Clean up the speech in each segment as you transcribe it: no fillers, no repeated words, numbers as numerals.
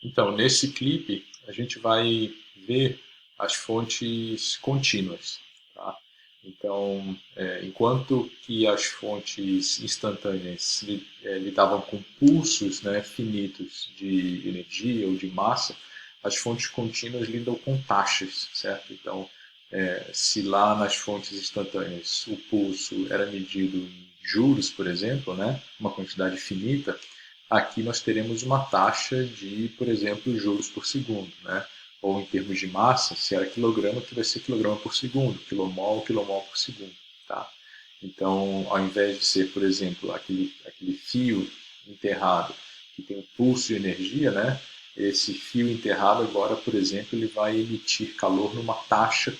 Então, nesse clipe, a gente vai ver as fontes contínuas. Tá? Então, enquanto que as fontes instantâneas lidavam com pulsos, né, finitos de energia ou de massa, as fontes contínuas lidam com taxas, certo? Então, se lá nas fontes instantâneas o pulso era medido em juros, por exemplo, né, uma quantidade finita, aqui nós teremos uma taxa de, por exemplo, joules por segundo, né? Ou em termos de massa, se era quilograma, que vai ser quilograma por segundo, quilomol por segundo, tá? Então, ao invés de ser, por exemplo, aquele fio enterrado que tem um pulso de energia, né? Esse fio enterrado agora, por exemplo, ele vai emitir calor numa taxa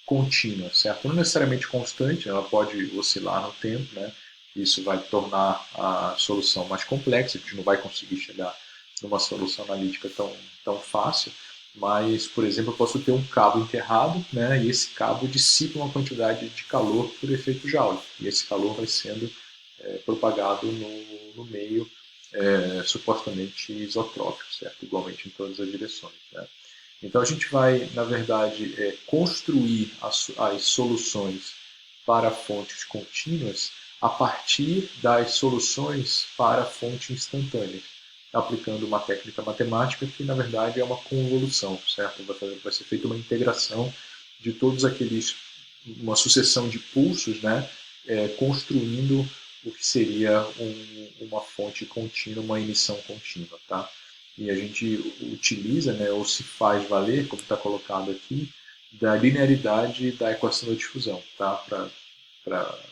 contínua, certo? Não necessariamente constante, ela pode oscilar no tempo, né? Isso vai tornar a solução mais complexa, a gente não vai conseguir chegar numa solução analítica tão fácil, mas, por exemplo, eu posso ter um cabo enterrado, né? E esse cabo dissipa uma quantidade de calor por efeito Joule, e esse calor vai sendo propagado no meio supostamente isotrópico, certo? Igualmente em todas as direções, né? Então a gente vai, na verdade, construir as soluções para fontes contínuas a partir das soluções para fontes instantâneas, aplicando uma técnica matemática que, na verdade, é uma convolução, certo? Vai ser feita uma integração de todos aqueles, uma sucessão de pulsos, né, construindo o que seria uma fonte contínua, uma emissão contínua, tá? E a gente utiliza, né, ou se faz valer, como está colocado aqui, da linearidade da equação da difusão, tá? Para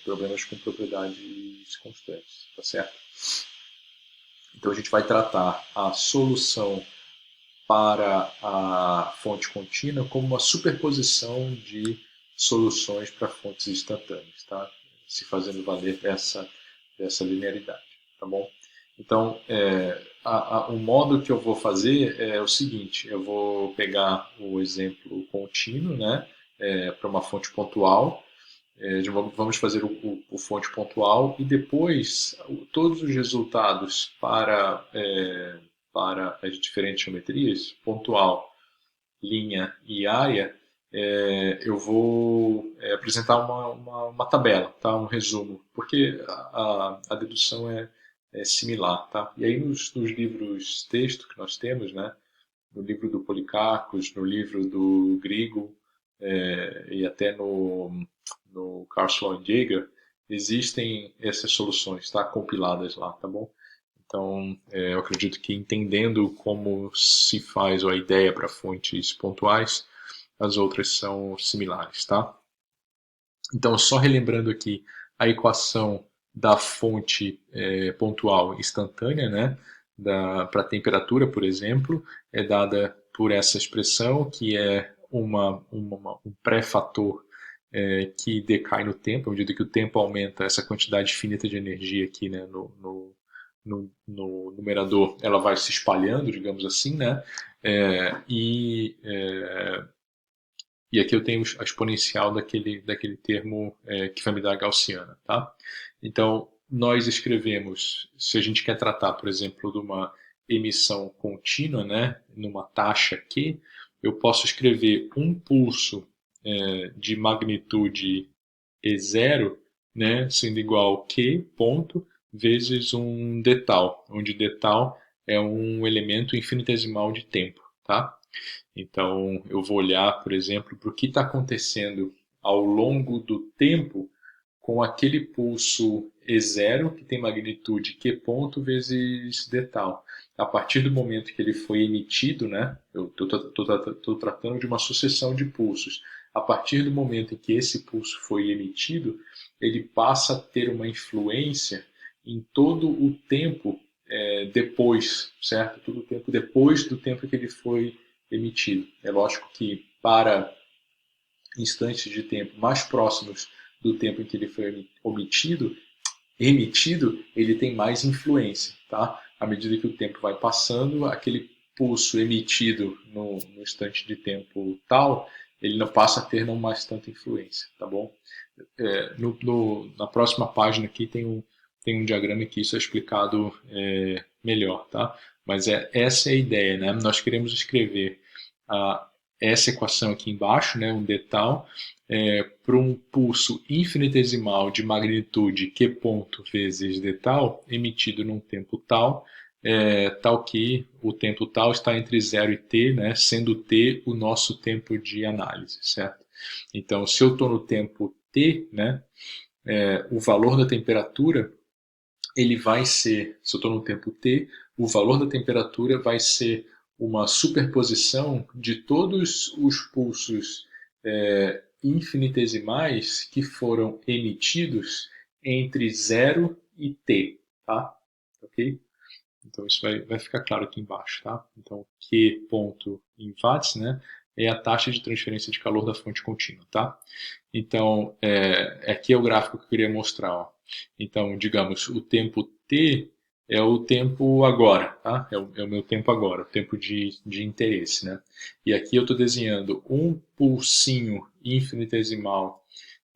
problemas com propriedades constantes, tá certo? Então a gente vai tratar a solução para a fonte contínua como uma superposição de soluções para fontes instantâneas, tá? Se fazendo valer essa linearidade, tá bom? Então, o modo que eu vou fazer é o seguinte: eu vou pegar o exemplo contínuo, né, para uma fonte pontual. Vamos fazer o fonte pontual e depois todos os resultados para as diferentes geometrias, pontual, linha e área, eu vou apresentar uma tabela, tá? Um resumo, porque a dedução é similar. Tá? E aí nos livros texto que nós temos, né? No livro do Policarpos, no livro do Grigo e até no Carl Sloan Jaeger, existem essas soluções, tá? Compiladas lá, tá bom? Então, eu acredito que entendendo como se faz a ideia para fontes pontuais, as outras são similares, tá? Então, só relembrando aqui a equação da fonte pontual instantânea, né? Para a temperatura, por exemplo, é dada por essa expressão, que é um pré-fator que decai no tempo, à medida que o tempo aumenta, essa quantidade finita de energia aqui, né, no numerador, ela vai se espalhando, digamos assim, né? E aqui eu tenho a exponencial daquele termo que vai me dar a gaussiana, tá? Então, nós escrevemos, se a gente quer tratar, por exemplo, de uma emissão contínua, né, numa taxa Q, eu posso escrever um pulso de magnitude E0, né, sendo igual a Q ponto vezes um detal, onde detal é um elemento infinitesimal de tempo, tá? Então, eu vou olhar, por exemplo, para o que está acontecendo ao longo do tempo com aquele pulso E0, que tem magnitude Q ponto vezes d tal. A partir do momento que ele foi emitido, né, eu estou tratando de uma sucessão de pulsos. A partir do momento em que esse pulso foi emitido, ele passa a ter uma influência em todo o tempo depois, certo? Todo o tempo depois do tempo que ele foi emitido. É lógico que para instantes de tempo mais próximos do tempo em que ele foi emitido, ele tem mais influência, tá? À medida que o tempo vai passando, aquele pulso emitido no instante de tempo tal, ele não passa a ter não mais tanta influência, tá bom? Na próxima página aqui tem um diagrama em que isso é explicado melhor, tá? Mas essa é a ideia, né? Nós queremos escrever essa equação aqui embaixo, né, um detal, para um pulso infinitesimal de magnitude Q ponto vezes d tal, emitido num tempo tal, tal que o tempo tal está entre 0 e t, né, sendo t o nosso tempo de análise, certo? Então, se eu estou no tempo t, né, o valor da temperatura ele vai ser, se eu estou no tempo t, o valor da temperatura vai ser uma superposição de todos os pulsos infinitesimais que foram emitidos entre 0 e t, tá? Ok? Então isso vai ficar claro aqui embaixo, tá? Então Q ponto em watts, né, é a taxa de transferência de calor da fonte contínua, tá? Então aqui é o gráfico que eu queria mostrar, ó. Então, digamos, o tempo t é o tempo agora, tá? É o meu tempo agora, o tempo de interesse, né? E aqui eu estou desenhando um pulsinho infinitesimal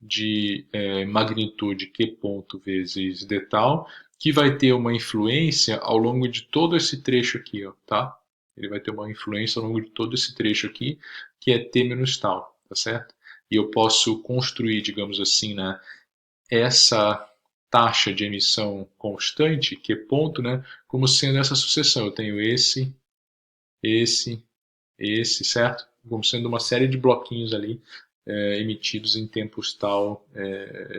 de magnitude Q ponto vezes d tal, que vai ter uma influência ao longo de todo esse trecho aqui, ó, tá? Ele vai ter uma influência ao longo de todo esse trecho aqui, que é t menos tal, tá certo? E eu posso construir, digamos assim, né, essa taxa de emissão constante, que é ponto, né, como sendo essa sucessão. Eu tenho esse, certo? Como sendo uma série de bloquinhos ali emitidos em tempos tal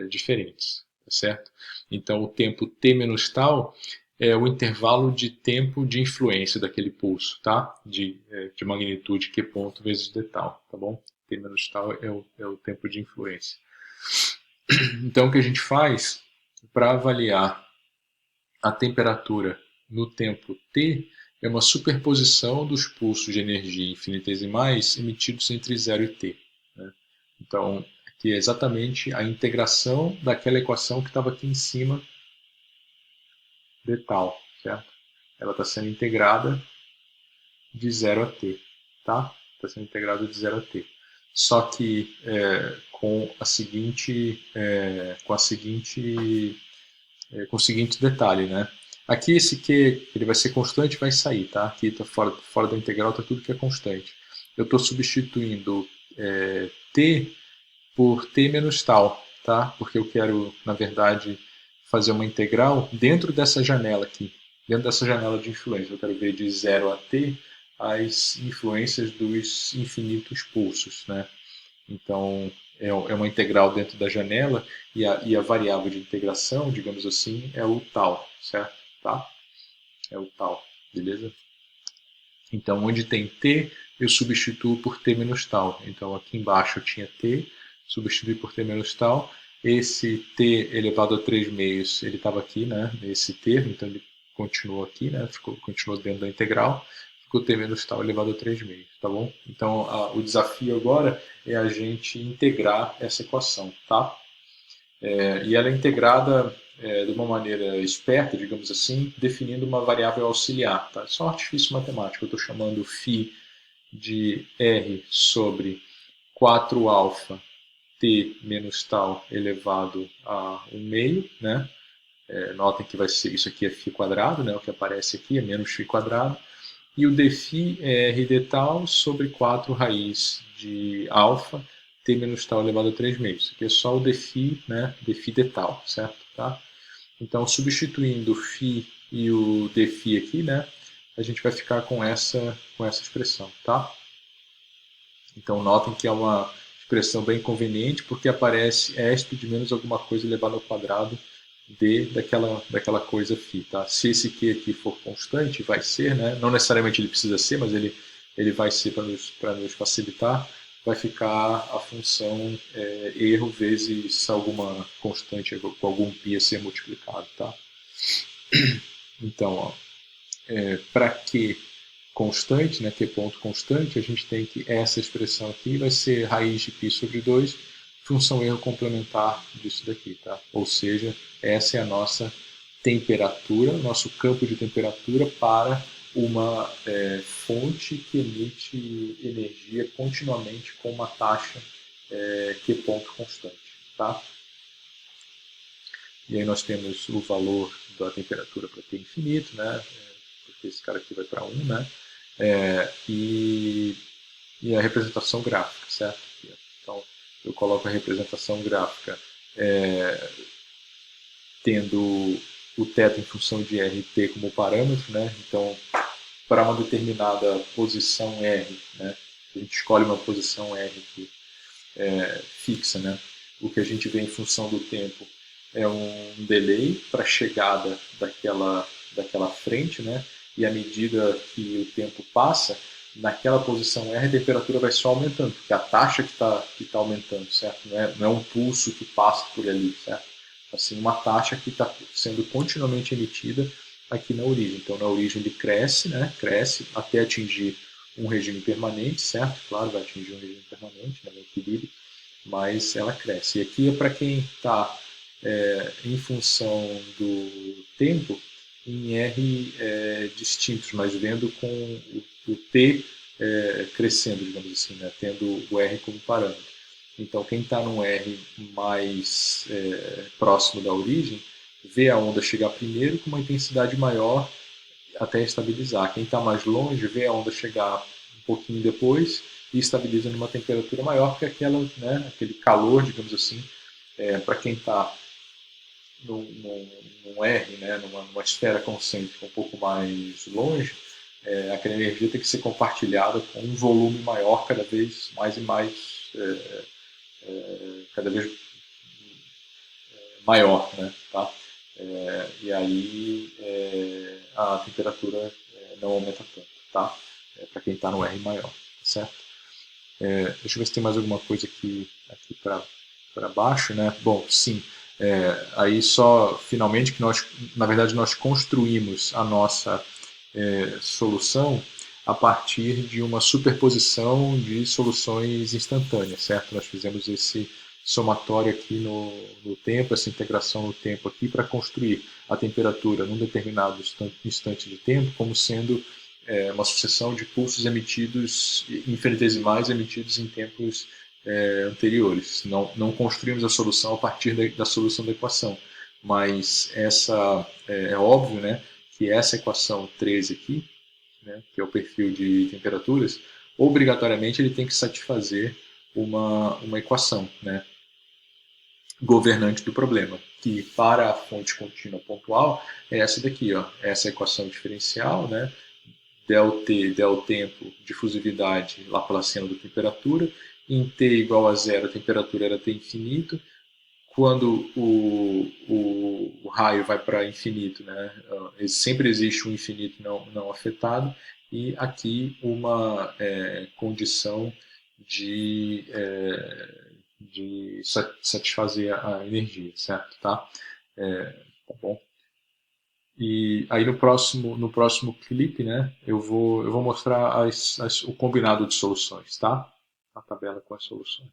diferentes, tá certo? Então, o tempo t menos tal é o intervalo de tempo de influência daquele pulso, tá? De magnitude Q ponto vezes d tal, tá bom? T menos tal é o tempo de influência. Então, o que a gente faz para avaliar a temperatura no tempo t é uma superposição dos pulsos de energia infinitesimais emitidos entre 0 e t. Né? Então, aqui é exatamente a integração daquela equação que estava aqui em cima de tal, certo? Ela está sendo integrada de 0 a t, tá? Está sendo integrada de 0 a t. Só que com o seguinte detalhe, né? Aqui esse Q ele vai ser constante e vai sair, tá? Aqui tá fora da integral está tudo que é constante. Eu estou substituindo t por t menos tal, tá? Porque eu quero, na verdade, fazer uma integral dentro dessa janela aqui, dentro dessa janela de influência. Eu quero ver de 0 a t as influências dos infinitos pulsos, né? Então, é uma integral dentro da janela e a variável de integração, digamos assim, é o tal, certo? Tá? É o tal, beleza? Então, onde tem t, eu substituo por t menos tal. Então, aqui embaixo eu tinha t, substituí por t menos tal. Esse t elevado a 3 meios, ele estava aqui, né, nesse termo, então ele continuou aqui, né, continuou dentro da integral. Ficou t menos tal elevado a 3 meios, tá bom? Então, o desafio agora é a gente integrar essa equação, tá? E ela é integrada de uma maneira esperta, digamos assim, definindo uma variável auxiliar. Tá? Isso é um artifício matemático. Eu estou chamando φ de r sobre 4α t menos tal elevado a 1 meio, né? Notem que vai ser isso aqui é φ quadrado, né? O que aparece aqui é menos φ quadrado. E o dφ é r de tal sobre 4 raiz de alfa t menos tal elevado a 3 meios. Isso aqui é só o dφ, né? dφ de tal, certo? Tá? Então, substituindo o φ e o dφ aqui, né? A gente vai ficar com essa expressão, tá? Então, notem que é uma expressão bem conveniente, porque aparece esp de menos alguma coisa elevado ao quadrado d daquela coisa φ. Tá? Se esse q aqui for constante, vai ser, né? Não necessariamente ele precisa ser, mas ele vai ser para nos facilitar, vai ficar a função erro vezes alguma constante com algum π a ser multiplicado. Tá? Então, para q constante, né, q ponto constante, a gente tem que essa expressão aqui vai ser raiz de π sobre 2, função erro complementar disso daqui, tá? Ou seja, essa é a nossa temperatura, nosso campo de temperatura para uma fonte que emite energia continuamente com uma taxa q ponto constante, tá? E aí nós temos o valor da temperatura para t infinito, né? porque esse cara aqui vai para 1, né? E a representação gráfica, certo? Então, eu coloco a representação gráfica tendo o θ em função de RT como parâmetro, né? Então, para uma determinada posição R, né? A gente escolhe uma posição R aqui, fixa, né? O que a gente vê em função do tempo é um delay para a chegada daquela frente, né? E à medida que o tempo passa, naquela posição R a temperatura vai só aumentando, porque a taxa que tá aumentando, certo? Não é um pulso que passa por ali, certo? Assim, uma taxa que está sendo continuamente emitida aqui na origem. Então, na origem ele cresce, né? Cresce até atingir um regime permanente, certo? Claro, vai atingir um regime permanente, né? No equilíbrio, mas ela cresce. E aqui é para quem está em função do tempo em R distintos, mas vendo com o T crescendo, digamos assim, né? Tendo o R como parâmetro. Então, quem está num R mais próximo da origem, vê a onda chegar primeiro com uma intensidade maior até estabilizar. Quem está mais longe, vê a onda chegar um pouquinho depois e estabiliza numa temperatura maior, porque aquele calor, digamos assim, para quem está num R, né, numa esfera concêntrica um pouco mais longe, aquela energia tem que ser compartilhada com um volume maior, cada vez mais e mais, cada vez maior, né, tá? E aí a temperatura não aumenta tanto, tá? Para quem está no R maior, certo? Deixa eu ver se tem mais alguma coisa aqui para baixo, né? Bom, sim. Aí só finalmente que nós, na verdade, nós construímos a nossa solução a partir de uma superposição de soluções instantâneas, certo? Nós fizemos esse somatório aqui no tempo, essa integração no tempo aqui para construir a temperatura num determinado instante de tempo como sendo uma sucessão de pulsos emitidos, infinitesimais emitidos em tempos anteriores. Não construímos a solução a partir da solução da equação, mas é óbvio, né, que essa equação 13 aqui, né, que é o perfil de temperaturas, obrigatoriamente ele tem que satisfazer uma equação, né, governante do problema, que para a fonte contínua pontual é essa daqui, ó, essa equação diferencial, né, del T, del tempo, difusividade laplaciana da temperatura, em T igual a zero a temperatura era T infinito, quando o raio vai para infinito, né, sempre existe um infinito não afetado, e aqui uma condição de satisfazer a energia, certo? Tá bom? E aí no próximo clipe, né, eu vou mostrar o combinado de soluções, tá? A tabela com as soluções.